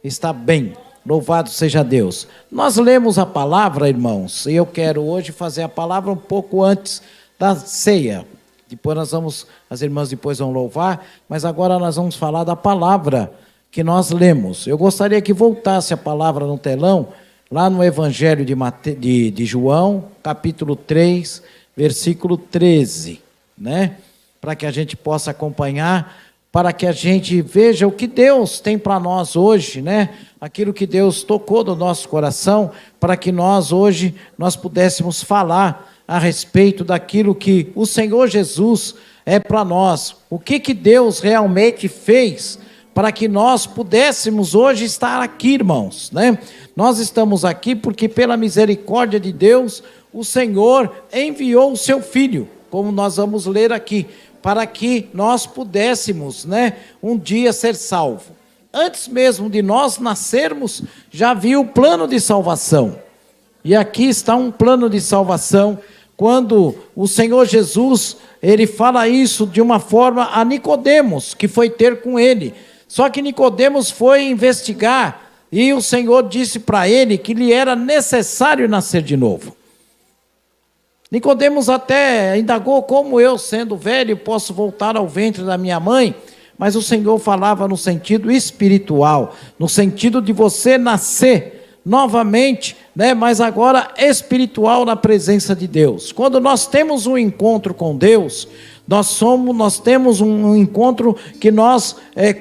Está bem, louvado seja Deus. Nós lemos a palavra, irmãos, e eu quero hoje fazer a palavra um pouco antes da ceia. Depois as irmãs depois vão louvar, mas agora nós vamos falar da palavra que nós lemos. Eu gostaria que voltasse a palavra no telão, lá no Evangelho de João, capítulo 3, versículo 13, né? Para que a gente possa acompanhar, para que a gente veja o que Deus tem para nós hoje, né? Aquilo que Deus tocou no nosso coração, para que nós hoje pudéssemos falar a respeito daquilo que o Senhor Jesus é para nós. O que Deus realmente fez para que nós pudéssemos hoje estar aqui, irmãos, né? Nós estamos aqui porque pela misericórdia de Deus, o Senhor enviou o seu Filho, como nós vamos ler aqui, para que nós pudéssemos, né, um dia ser salvo. Antes mesmo de nós nascermos, já havia o plano de salvação. E aqui está um plano de salvação, quando o Senhor Jesus, ele fala isso de uma forma a Nicodemos, que foi ter com ele. Só que Nicodemos foi investigar, e o Senhor disse para ele que lhe era necessário nascer de novo. Nicodemos até indagou: como eu, sendo velho, posso voltar ao ventre da minha mãe? Mas o Senhor falava no sentido espiritual, no sentido de você nascer novamente, né? Mas agora espiritual na presença de Deus. Quando nós temos um encontro com Deus, nós temos um encontro que nós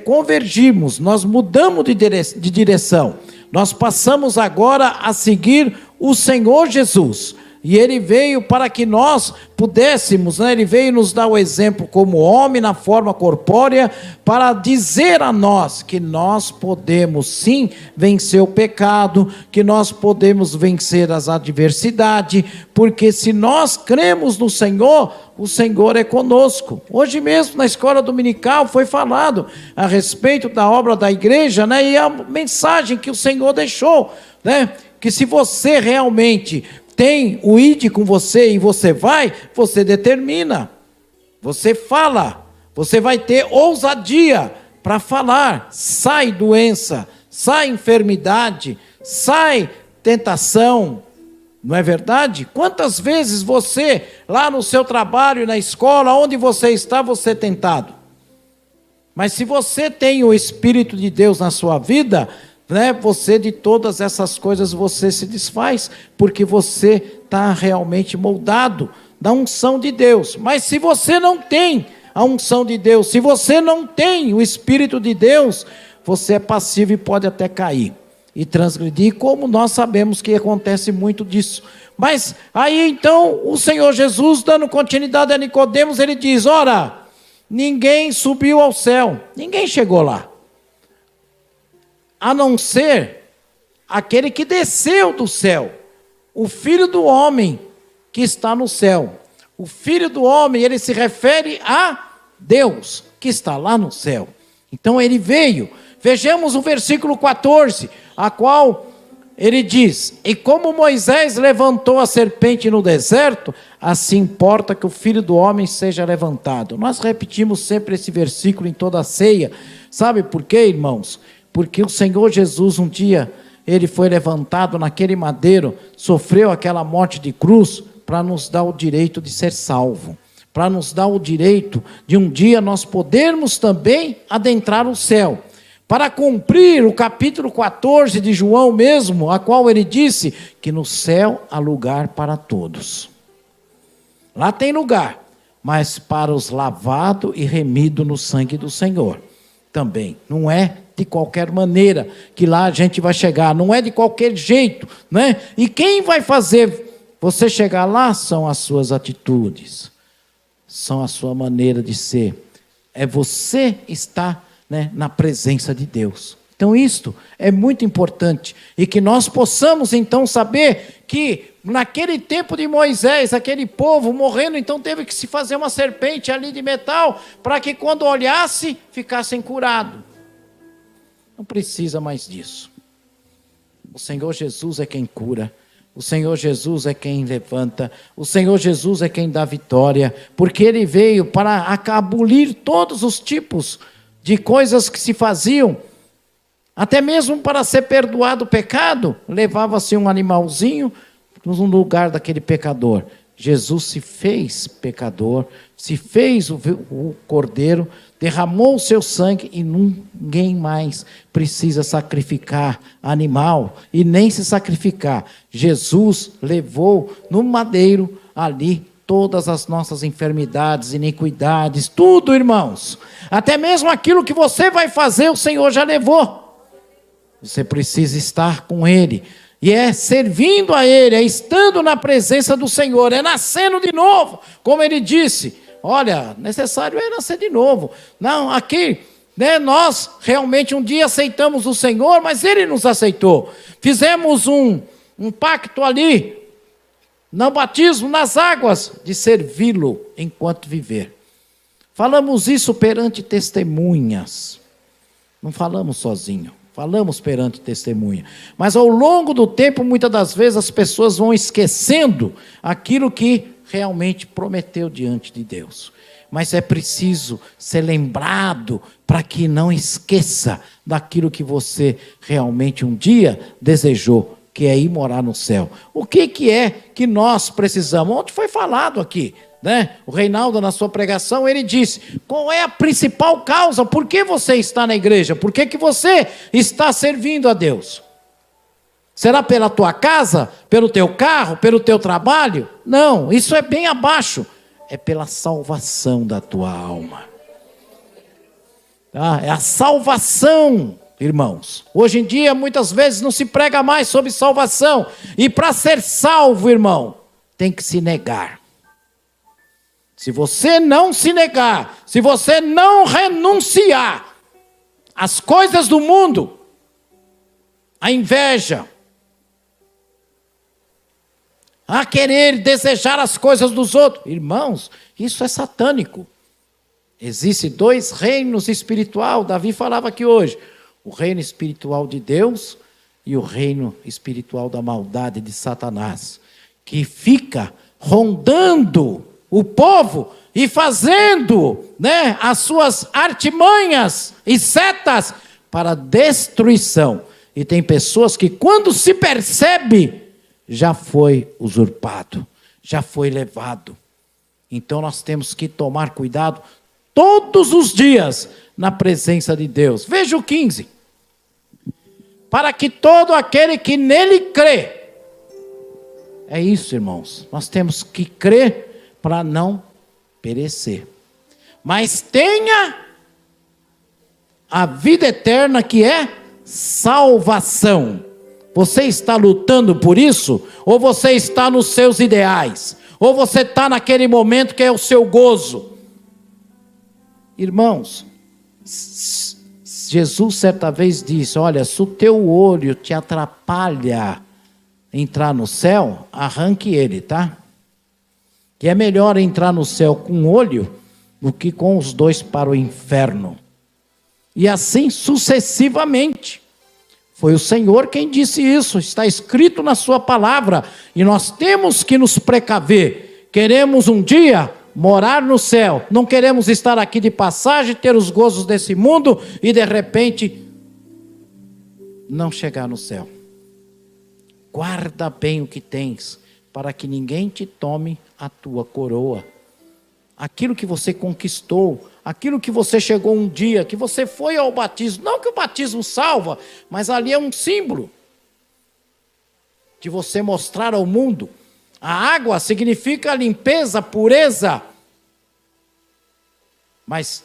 convergimos, nós mudamos de direção. Nós passamos agora a seguir o Senhor Jesus. E ele veio para que nós pudéssemos, né? Ele veio nos dar o exemplo como homem na forma corpórea, para dizer a nós que nós podemos sim vencer o pecado, que nós podemos vencer as adversidades, porque se nós cremos no Senhor, o Senhor é conosco. Hoje mesmo na escola dominical foi falado a respeito da obra da igreja, né? E a mensagem que o Senhor deixou, né? Que se você realmente tem o ide com você e você vai, você determina, você fala, você vai ter ousadia para falar. Sai doença, sai enfermidade, sai tentação, não é verdade? Quantas vezes você, lá no seu trabalho, na escola, onde você está, você é tentado. Mas se você tem o Espírito de Deus na sua vida, né, você de todas essas coisas você se desfaz, porque você está realmente moldado da unção de Deus. Mas se você não tem a unção de Deus, se você não tem o Espírito de Deus, você é passivo e pode até cair e transgredir, como nós sabemos que acontece muito disso. Mas aí então o Senhor Jesus, dando continuidade a Nicodemos, ele diz: ora, ninguém subiu ao céu, ninguém chegou lá, a não ser aquele que desceu do céu, o Filho do Homem que está no céu. O Filho do Homem, ele se refere a Deus que está lá no céu. Então ele veio. Vejamos o versículo 14, a qual ele diz: e como Moisés levantou a serpente no deserto, assim importa que o Filho do Homem seja levantado. Nós repetimos sempre esse versículo em toda a ceia. Sabe por quê, irmãos? Porque o Senhor Jesus um dia, ele foi levantado naquele madeiro, sofreu aquela morte de cruz, para nos dar o direito de ser salvo, para nos dar o direito de um dia nós podermos também adentrar o céu, para cumprir o capítulo 14 de João mesmo, a qual ele disse que no céu há lugar para todos. Lá tem lugar, mas para os lavados e remidos no sangue do Senhor também. Não é de qualquer maneira que lá a gente vai chegar, não é de qualquer jeito, né? E quem vai fazer você chegar lá são as suas atitudes, são a sua maneira de ser. É você estar, né, na presença de Deus. Então isto é muito importante, e que nós possamos então saber que naquele tempo de Moisés, aquele povo morrendo, então teve que se fazer uma serpente ali de metal, para que quando olhasse, ficassem curados. Não precisa mais disso. O Senhor Jesus é quem cura, o Senhor Jesus é quem levanta, o Senhor Jesus é quem dá vitória, porque Ele veio para abolir todos os tipos de coisas que se faziam Até mesmo para ser perdoado o pecado, levava-se um animalzinho no lugar daquele pecador. Jesus se fez pecador, se fez o cordeiro, derramou o seu sangue e ninguém mais precisa sacrificar animal e nem se sacrificar. Jesus levou no madeiro ali todas as nossas enfermidades, iniquidades, tudo, irmãos. Até mesmo aquilo que você vai fazer, o Senhor já levou. Você precisa estar com Ele. E é servindo a Ele, é estando na presença do Senhor, é nascendo de novo. Como Ele disse, olha, necessário é nascer de novo. Não, aqui, né, nós realmente um dia aceitamos o Senhor, mas Ele nos aceitou. Fizemos um pacto ali, no batismo, nas águas, de servi-lo enquanto viver. Falamos isso perante testemunhas. Não falamos sozinho. Falamos perante testemunha. Mas ao longo do tempo, muitas das vezes, as pessoas vão esquecendo aquilo que realmente prometeu diante de Deus. Mas é preciso ser lembrado para que não esqueça daquilo que você realmente um dia desejou, que é ir morar no céu. O que é que nós precisamos? Ontem foi falado aqui, né? O Reinaldo, na sua pregação, ele disse: qual é a principal causa? Por que você está na igreja? Por que você está servindo a Deus? Será pela tua casa? Pelo teu carro? Pelo teu trabalho? Não, isso é bem abaixo. É pela salvação da tua alma. Tá? É a salvação, irmãos. Hoje em dia, muitas vezes, não se prega mais sobre salvação. E para ser salvo, irmão, tem que se negar. Se você não se negar, se você não renunciar às coisas do mundo, a inveja, a querer desejar as coisas dos outros, irmãos, isso é satânico. Existem dois reinos espirituais, Davi falava aqui hoje, o reino espiritual de Deus e o reino espiritual da maldade de Satanás, que fica rondando o povo e fazendo, né, as suas artimanhas e setas para destruição. E tem pessoas que quando se percebe, já foi usurpado, já foi levado. Então nós temos que tomar cuidado todos os dias na presença de Deus. Veja o 15. Para que todo aquele que nele crê. É isso, irmãos. Nós temos que crer para não perecer, mas tenha a vida eterna, que é salvação. Você está lutando por isso? Ou você está nos seus ideais? Ou você está naquele momento que é o seu gozo? Irmãos, Jesus certa vez disse: olha, se o teu olho te atrapalha entrar no céu, arranque ele, tá? Que é melhor entrar no céu com um olho do que com os dois para o inferno. E assim sucessivamente. Foi o Senhor quem disse isso, está escrito na sua palavra. E nós temos que nos precaver. Queremos um dia morar no céu. Não queremos estar aqui de passagem, ter os gozos desse mundo e de repente não chegar no céu. Guarda bem o que tens, para que ninguém te tome a tua coroa. Aquilo que você conquistou, aquilo que você chegou um dia, que você foi ao batismo, não que o batismo salva, mas ali é um símbolo de você mostrar ao mundo. A água significa limpeza, pureza, mas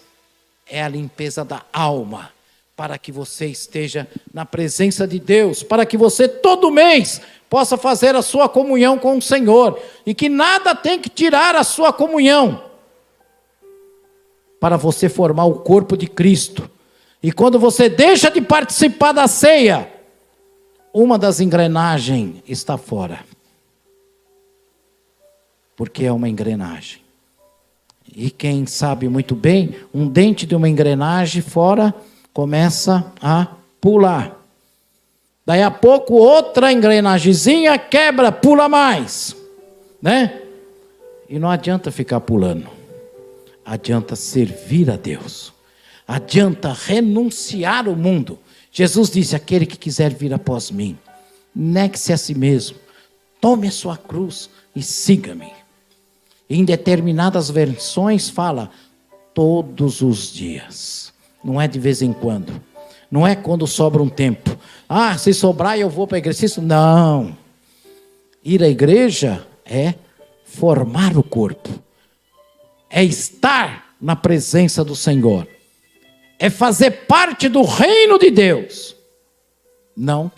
é a limpeza da alma, para que você esteja na presença de Deus, para que você todo mês possa fazer a sua comunhão com o Senhor, e que nada tem que tirar a sua comunhão, para você formar o corpo de Cristo. E quando você deixa de participar da ceia, uma das engrenagens está fora, porque é uma engrenagem. E quem sabe muito bem, um dente de uma engrenagem fora começa a pular. Daí a pouco outra engrenagemzinha quebra, pula mais, né? E não adianta ficar pulando. Adianta servir a Deus. Adianta renunciar ao mundo. Jesus disse: aquele que quiser vir após mim, negue-se a si mesmo, tome a sua cruz e siga-me. Em determinadas versões fala todos os dias, não é de vez em quando, não é quando sobra um tempo. Ah, se sobrar eu vou para a igreja. Isso não. Ir à igreja é formar o corpo, é estar na presença do Senhor, é fazer parte do reino de Deus. Não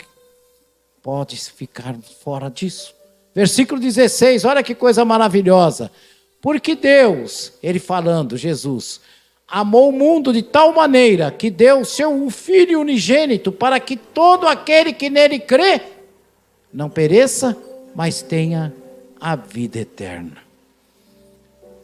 pode ficar fora disso. Versículo 16, olha que coisa maravilhosa. Porque Deus, ele falando, Jesus, amou o mundo de tal maneira que deu o seu Filho unigênito para que todo aquele que nele crê não pereça, mas tenha a vida eterna.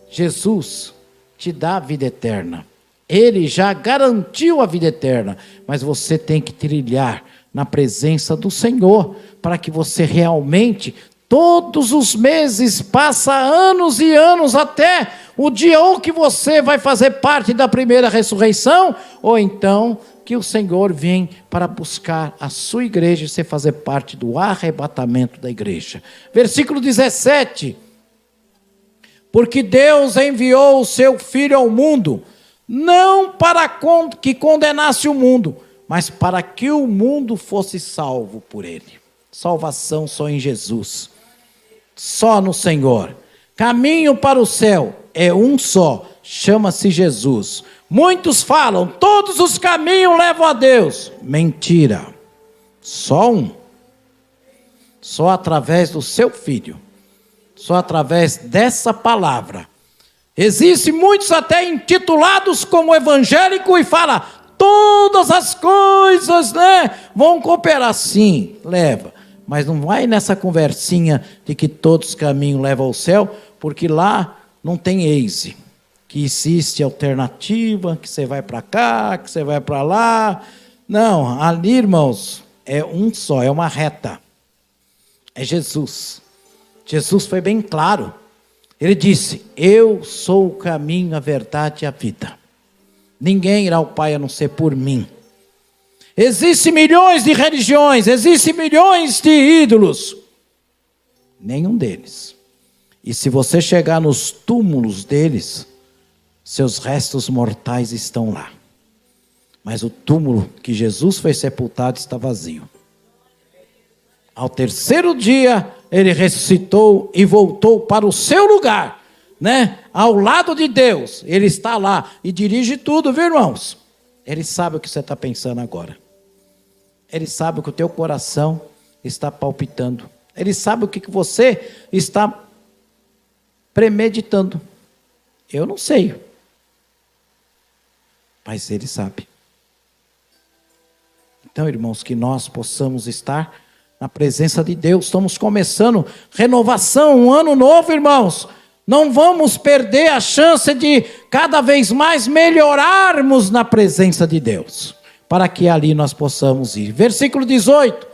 Jesus te dá a vida eterna. Ele já garantiu a vida eterna, mas você tem que trilhar na presença do Senhor, para que você realmente, todos os meses, passa anos e anos, até o dia ou que você vai fazer parte da primeira ressurreição, ou então que o Senhor vem para buscar a sua igreja e você fazer parte do arrebatamento da igreja. Versículo 17. Porque Deus enviou o seu Filho ao mundo, não para que condenasse o mundo, mas para que o mundo fosse salvo por ele. Salvação só em Jesus, só no Senhor. Caminho para o céu é um só, chama-se Jesus. Muitos falam, todos os caminhos levam a Deus. Mentira. Só um. Só através do seu Filho. Só através dessa palavra. Existem muitos até intitulados como evangélico e fala, todas as coisas, vão cooperar. Sim, leva. Mas não vai nessa conversinha de que todos os caminhos levam ao céu, porque lá não tem Waze, que existe alternativa, que você vai para cá, que você vai para lá. Não, ali, irmãos, é um só, é uma reta. É Jesus. Jesus foi bem claro. Ele disse, eu sou o caminho, a verdade e a vida. Ninguém irá ao Pai a não ser por mim. Existem milhões de religiões, existem milhões de ídolos. Nenhum deles. E se você chegar nos túmulos deles, seus restos mortais estão lá. Mas o túmulo que Jesus foi sepultado está vazio. Ao terceiro dia, ele ressuscitou e voltou para o seu lugar, ao lado de Deus. Ele está lá e dirige tudo, viu, irmãos? Ele sabe o que você está pensando agora. Ele sabe o que o teu coração está palpitando. Ele sabe o que você está premeditando. Eu não sei, mas ele sabe. Então, irmãos, que nós possamos estar na presença de Deus. Estamos começando renovação, um ano novo, irmãos. Não vamos perder a chance de cada vez mais melhorarmos na presença de Deus, para que ali nós possamos ir. Versículo 18.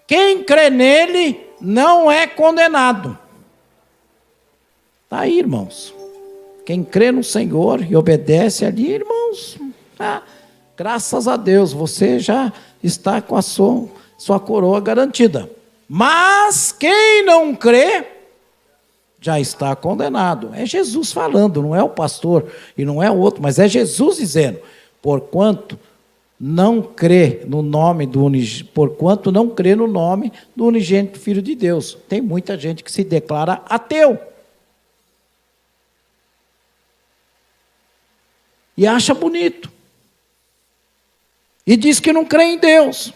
Quem crê nele não é condenado. Está aí, irmãos. Quem crê no Senhor e obedece ali, irmãos, graças a Deus, você já está com a sua coroa garantida. Mas quem não crê, já está condenado. É Jesus falando, não é o pastor e não é o outro, mas é Jesus dizendo, porquanto não crê no nome do unigênito Filho de Deus. Tem muita gente que se declara ateu. E acha bonito. E diz que não crê em Deus.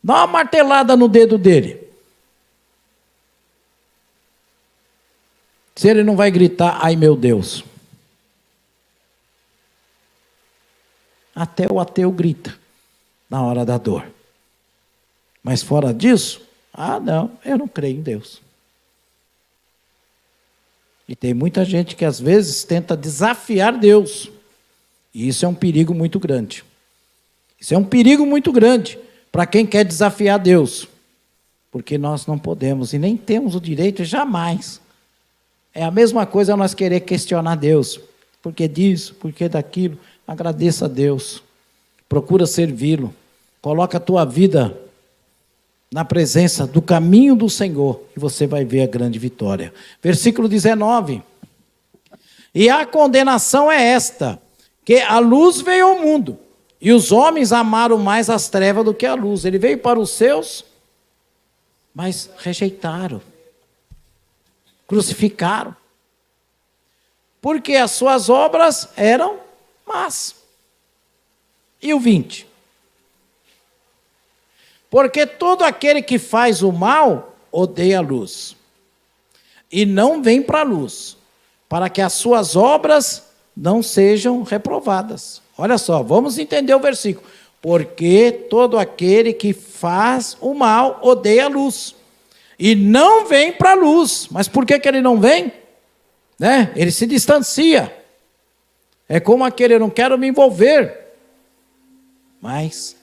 Dá uma martelada no dedo dele. Se ele não vai gritar, ai meu Deus. Até o ateu grita na hora da dor. Mas fora disso, não, eu não creio em Deus. E tem muita gente que às vezes tenta desafiar Deus. E isso é um perigo muito grande. Isso é um perigo muito grande para quem quer desafiar Deus. Porque nós não podemos e nem temos o direito jamais. É a mesma coisa nós querer questionar Deus. Por que disso? Por que daquilo? Agradeça a Deus. procura servi-lo, coloca a tua vida na presença do caminho do Senhor, e você vai ver a grande vitória. Versículo 19. E a condenação é esta, que a luz veio ao mundo, e os homens amaram mais as trevas do que a luz. Ele veio para os seus, mas rejeitaram, crucificaram, porque as suas obras eram más. E o 20. Porque todo aquele que faz o mal odeia a luz, e não vem para a luz, para que as suas obras não sejam reprovadas. Olha só, vamos entender o versículo. Porque todo aquele que faz o mal odeia a luz, e não vem para a luz. Mas por que ele não vem? Ele se distancia. É como aquele, eu não quero me envolver. Mas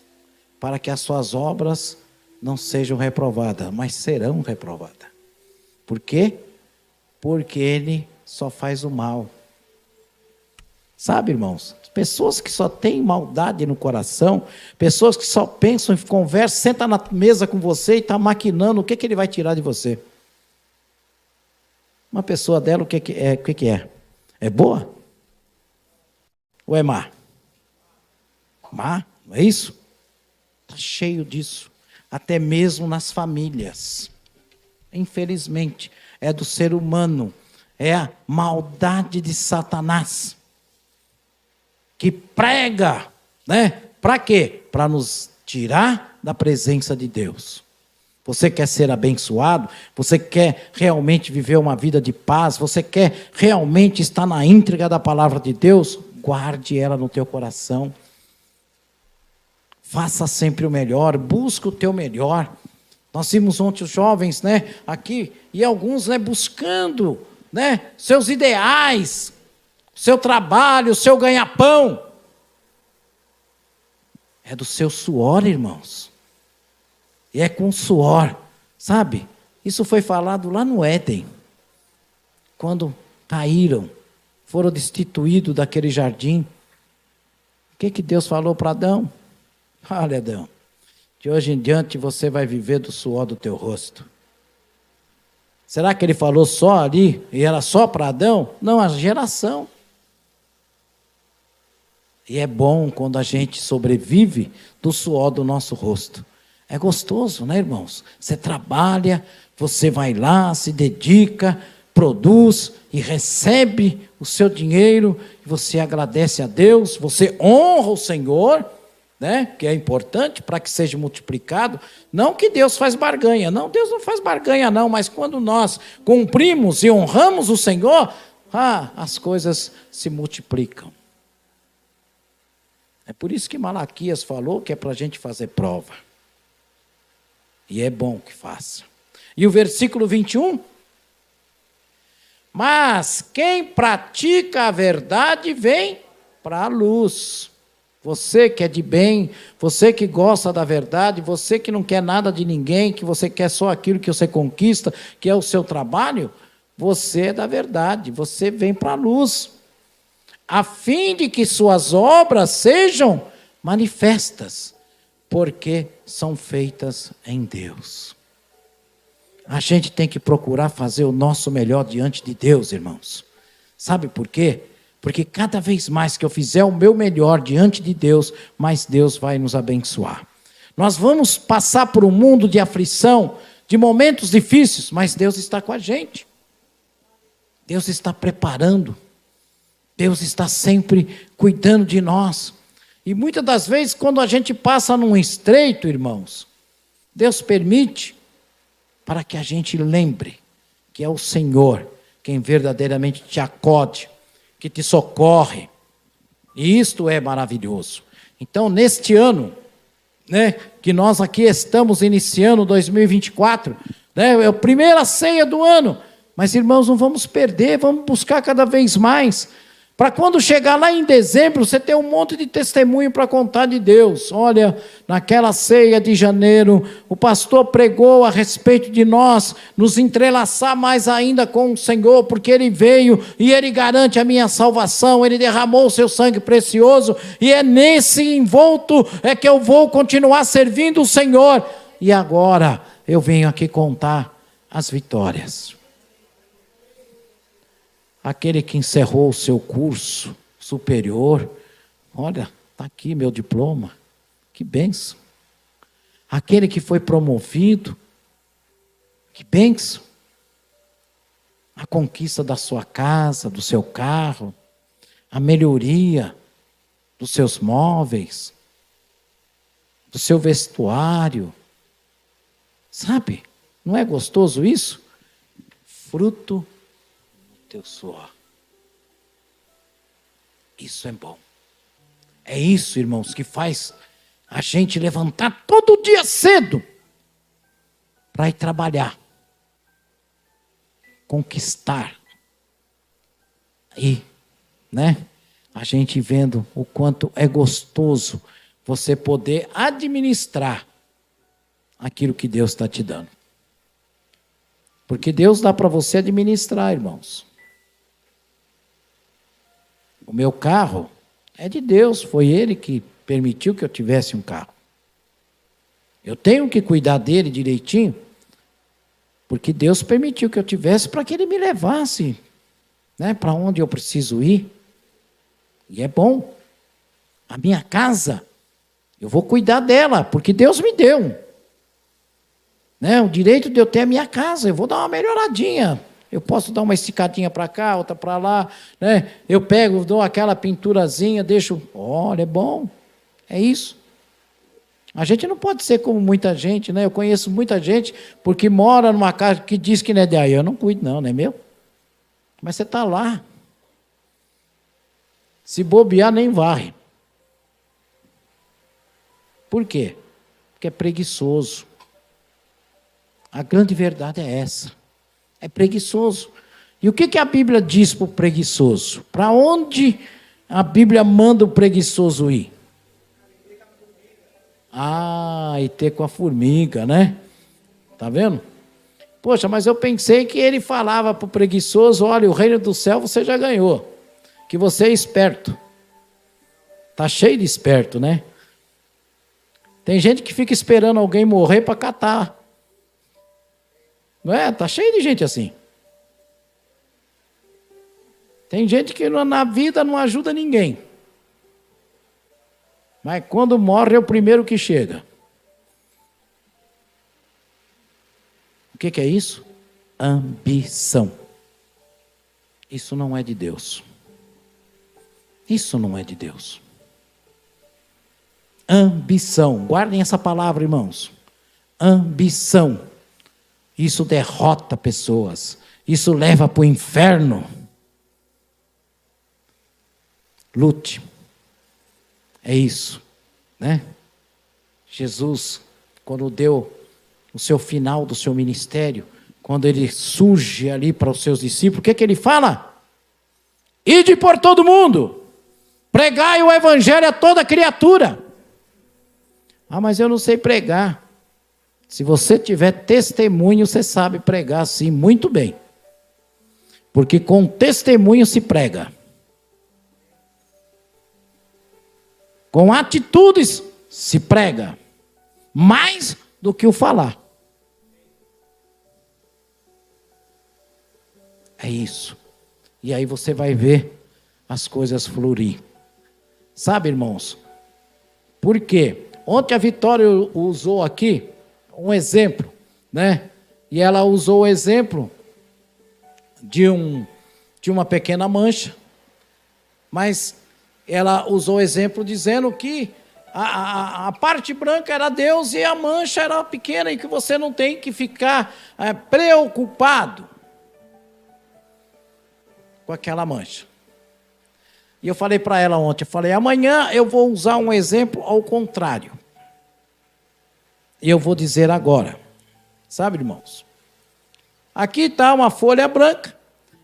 para que as suas obras não sejam reprovadas, mas serão reprovadas. Por quê? Porque ele só faz o mal. Sabe, irmãos, pessoas que só têm maldade no coração, pessoas que só pensam e conversam, senta na mesa com você e está maquinando o que ele vai tirar de você. Uma pessoa dela, o que é? É boa? Ou é má? Má? Não é isso? Está cheio disso, até mesmo nas famílias. Infelizmente, é do ser humano, é a maldade de Satanás, que prega, para quê? Para nos tirar da presença de Deus. Você quer ser abençoado? Você quer realmente viver uma vida de paz? Você quer realmente estar na íntegra da palavra de Deus? Guarde ela no teu coração. Faça sempre o melhor, busque o teu melhor. Nós vimos ontem os jovens, aqui, e alguns, buscando, seus ideais, seu trabalho, seu ganha-pão. É do seu suor, irmãos. E é com suor, sabe? Isso foi falado lá no Éden, quando caíram, foram destituídos daquele jardim. O que Deus falou para Adão? Olha, Adão, de hoje em diante você vai viver do suor do teu rosto. Será que ele falou só ali, e era só para Adão? Não, a geração. E é bom quando a gente sobrevive do suor do nosso rosto. É gostoso, né, irmãos? Você trabalha, você vai lá, se dedica, produz e recebe o seu dinheiro, e você agradece a Deus, você honra o Senhor, que é importante para que seja multiplicado. Não que Deus faz barganha, não, Deus não faz barganha não, mas quando nós cumprimos e honramos o Senhor, as coisas se multiplicam. É por isso que Malaquias falou que é para a gente fazer prova. E é bom que faça. E o versículo 21? Mas quem pratica a verdade vem para a luz. Você que é de bem, você que gosta da verdade, você que não quer nada de ninguém, que você quer só aquilo que você conquista, que é o seu trabalho, você é da verdade, você vem para a luz, a fim de que suas obras sejam manifestas, porque são feitas em Deus. A gente tem que procurar fazer o nosso melhor diante de Deus, irmãos. Sabe por quê? Porque cada vez mais que eu fizer o meu melhor diante de Deus, mais Deus vai nos abençoar. Nós vamos passar por um mundo de aflição, de momentos difíceis, mas Deus está com a gente. Deus está preparando. Deus está sempre cuidando de nós. E muitas das vezes, quando a gente passa num estreito, irmãos, Deus permite para que a gente lembre que é o Senhor quem verdadeiramente te acode, que te socorre. E isto é maravilhoso. Então, neste ano, que nós aqui estamos iniciando 2024, é a primeira ceia do ano, mas irmãos, não vamos perder, vamos buscar cada vez mais, Para quando chegar lá em dezembro, você ter um monte de testemunho para contar de Deus. Olha, naquela ceia de janeiro, o pastor pregou a respeito de nós, nos entrelaçar mais ainda com o Senhor, porque Ele veio e Ele garante a minha salvação, Ele derramou o seu sangue precioso, e é nesse envolto que eu vou continuar servindo o Senhor. E agora eu venho aqui contar as vitórias. Aquele que encerrou o seu curso superior, olha, está aqui meu diploma, que bênção. Aquele que foi promovido, que bênção. A conquista da sua casa, do seu carro, a melhoria dos seus móveis, do seu vestuário. Sabe, não é gostoso isso? Fruto teu suor. Isso é bom. É isso, irmãos, que faz a gente levantar todo dia cedo para ir trabalhar, conquistar. E, a gente vendo o quanto é gostoso você poder administrar aquilo que Deus está te dando. Porque Deus dá para você administrar, irmãos. O meu carro é de Deus, foi Ele que permitiu que eu tivesse um carro. Eu tenho que cuidar dele direitinho, porque Deus permitiu que eu tivesse para que Ele me levasse, para onde eu preciso ir. E é bom. A minha casa, eu vou cuidar dela, porque Deus me deu. O direito de eu ter a minha casa, eu vou dar uma melhoradinha. Eu posso dar uma esticadinha para cá, outra para lá, Eu pego, dou aquela pinturazinha, deixo. Olha, é bom. É isso. A gente não pode ser como muita gente, Eu conheço muita gente porque mora numa casa que diz que não é de aí. Eu não cuido, não é meu. Mas você está lá. Se bobear, nem varre. Por quê? Porque é preguiçoso. A grande verdade é essa. É preguiçoso. E o que a Bíblia diz para o preguiçoso? Para onde a Bíblia manda o preguiçoso ir? E ter com a formiga, Tá vendo? Poxa, mas eu pensei que ele falava para o preguiçoso, olha, o reino do céu você já ganhou. Que você é esperto. Tá cheio de esperto, Tem gente que fica esperando alguém morrer para catar. Não é? Está cheio de gente assim. Tem gente que na vida não ajuda ninguém. Mas quando morre é o primeiro que chega. O que é isso? Ambição. Isso não é de Deus. Isso não é de Deus. Ambição. Guardem essa palavra, irmãos. Ambição. Isso derrota pessoas. Isso leva para o inferno. Lute. É isso. Jesus, quando deu o seu final do seu ministério, quando ele surge ali para os seus discípulos, o que ele fala? Ide por todo mundo. Pregai o evangelho a toda criatura. Mas eu não sei pregar. Se você tiver testemunho, você sabe pregar sim, muito bem. Porque com testemunho se prega. Com atitudes se prega. Mais do que o falar. É isso. E aí você vai ver as coisas florir. Sabe, irmãos? Por quê? Ontem a Vitória usou aqui um exemplo, E ela usou o exemplo de uma pequena mancha, mas ela usou o exemplo dizendo que a parte branca era Deus e a mancha era pequena e que você não tem que ficar preocupado com aquela mancha. E eu falei para ela ontem, amanhã eu vou usar um exemplo ao contrário. E eu vou dizer agora. Sabe, irmãos? Aqui está uma folha branca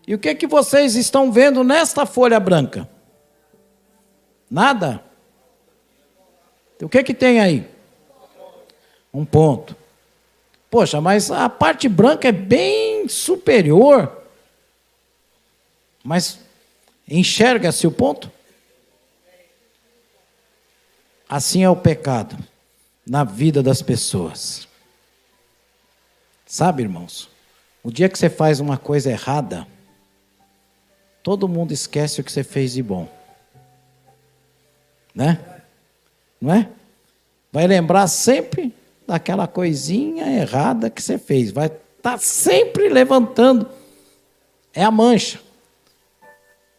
E o que vocês estão vendo nesta folha branca? Nada? O que tem aí? Um ponto. Poxa, mas a parte branca é bem superior. Mas enxerga-se o ponto? Assim é o pecado na vida das pessoas. Sabe, irmãos? O dia que você faz uma coisa errada, todo mundo esquece o que você fez de bom. Né? Não é? Vai lembrar sempre daquela coisinha errada que você fez. Vai estar sempre levantando. É a mancha.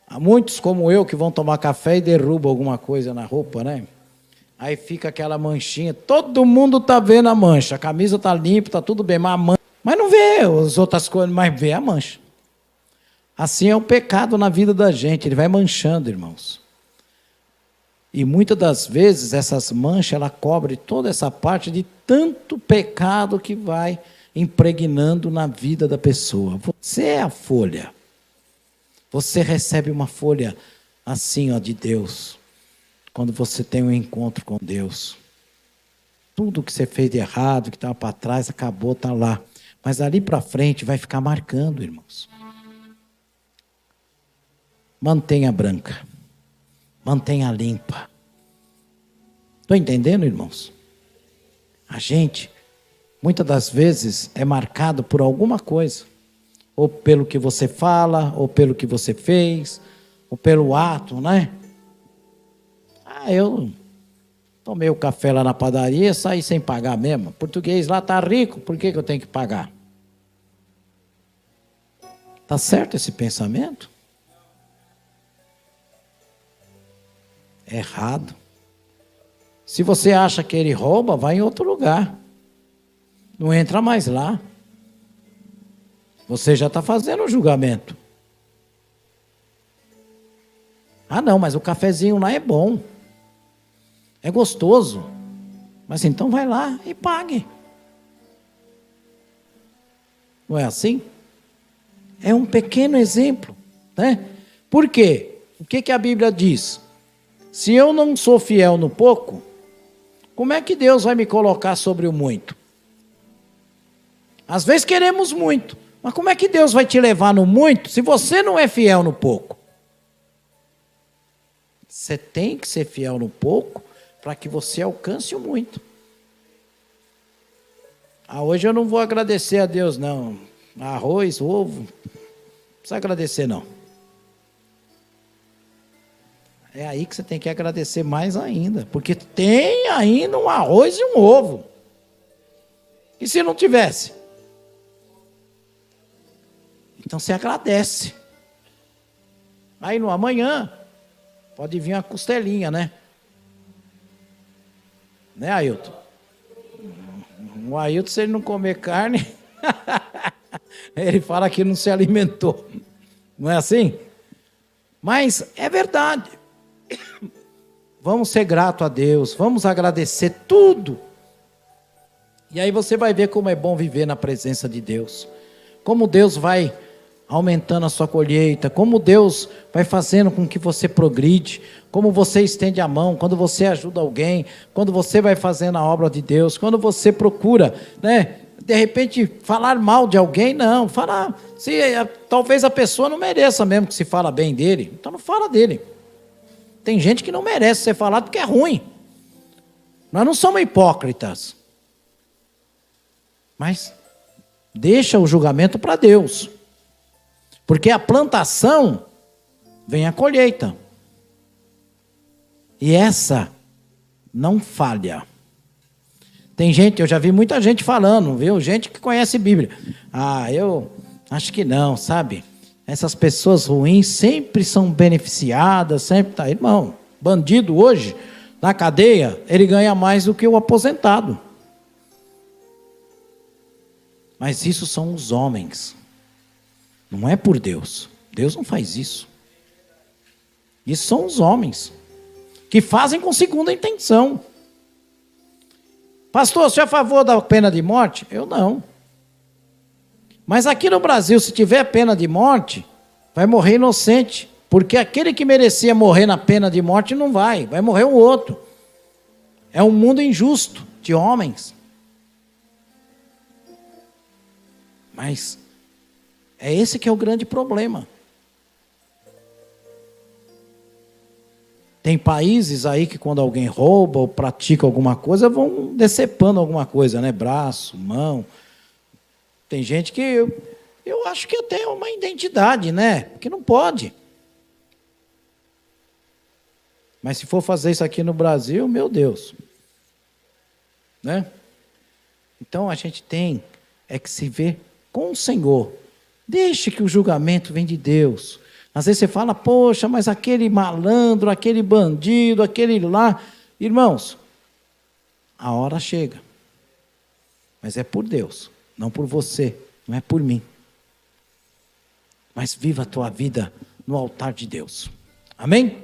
Há muitos como eu que vão tomar café e derrubam alguma coisa na roupa, né? Aí fica aquela manchinha. Todo mundo está vendo a mancha. A camisa está limpa, está tudo bem, mas não vê as outras coisas, mas vê a mancha. Assim é o pecado na vida da gente. Ele vai manchando, irmãos. E muitas das vezes essas manchas, ela cobre toda essa parte de tanto pecado que vai impregnando na vida da pessoa. Você é a folha. Você recebe uma folha assim, ó, de Deus. Quando você tem um encontro com Deus. Tudo que você fez de errado, que estava para trás, acabou, está lá. Mas ali para frente vai ficar marcando, irmãos. Mantenha branca. Mantenha limpa. Estão entendendo, irmãos? A gente, muitas das vezes, é marcado por alguma coisa. Ou pelo que você fala, ou pelo que você fez, ou pelo ato, né? Eu tomei o café lá na padaria e saí sem pagar mesmo. O português lá está rico, por que eu tenho que pagar? Está certo esse pensamento? Errado. Se você acha que ele rouba, vai em outro lugar. Não entra mais lá. Você já está fazendo o julgamento. Ah, não, mas o cafezinho lá é bom. É gostoso. Mas então vai lá e pague. Não é assim? É um pequeno exemplo, né? Por quê? O que a Bíblia diz? Se eu não sou fiel no pouco, como é que Deus vai me colocar sobre o muito? Às vezes queremos muito, mas como é que Deus vai te levar no muito se você não é fiel no pouco? Você tem que ser fiel no pouco para que você alcance o muito. Hoje eu não vou agradecer a Deus, não. Arroz, ovo, não precisa agradecer, não. É aí que você tem que agradecer mais ainda, porque tem ainda um arroz e um ovo. E se não tivesse? Então você agradece. Aí no amanhã, pode vir uma costelinha, né? Né, Ailton? O Ailton, se ele não comer carne, ele fala que não se alimentou. Não é assim? Mas é verdade. Vamos ser gratos a Deus, vamos agradecer tudo. E aí você vai ver como é bom viver na presença de Deus. Como Deus vai aumentando a sua colheita, como Deus vai fazendo com que você progride, como você estende a mão, quando você ajuda alguém, quando você vai fazendo a obra de Deus, quando você procura, né, de repente falar mal de alguém, não, falar, talvez a pessoa não mereça mesmo que se fala bem dele, então não fala dele. Tem gente que não merece ser falado porque é ruim. Nós não somos hipócritas. Mas deixa o julgamento para Deus. Porque a plantação vem a colheita. E essa não falha. Tem gente, eu já vi muita gente falando, viu? Gente que conhece Bíblia. Eu acho que não, sabe? Essas pessoas ruins sempre são beneficiadas, sempre tá. Irmão, bandido hoje, na cadeia, ele ganha mais do que o aposentado. Mas isso são os homens. Não é por Deus. Deus não faz isso. Isso são os homens que fazem com segunda intenção. Pastor, você é a favor da pena de morte? Eu não. Mas aqui no Brasil, se tiver pena de morte, Vai morrer inocente. Porque aquele que merecia morrer na pena de morte não vai morrer o outro. É um mundo injusto de homens. Mas é esse que é o grande problema. Tem países aí que quando alguém rouba ou pratica alguma coisa, vão decepando alguma coisa, né? Braço, mão. Tem gente que eu acho que até é uma identidade, né? Porque não pode. Mas se for fazer isso aqui no Brasil, meu Deus. Né? Então a gente tem que se ver com o Senhor. Deixe que o julgamento vem de Deus. Às vezes você fala, poxa, mas aquele malandro, aquele bandido, aquele lá. Irmãos, a hora chega. Mas é por Deus, não por você, não é por mim. Mas viva a tua vida no altar de Deus. Amém?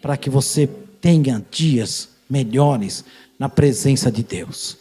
Para que você tenha dias melhores na presença de Deus.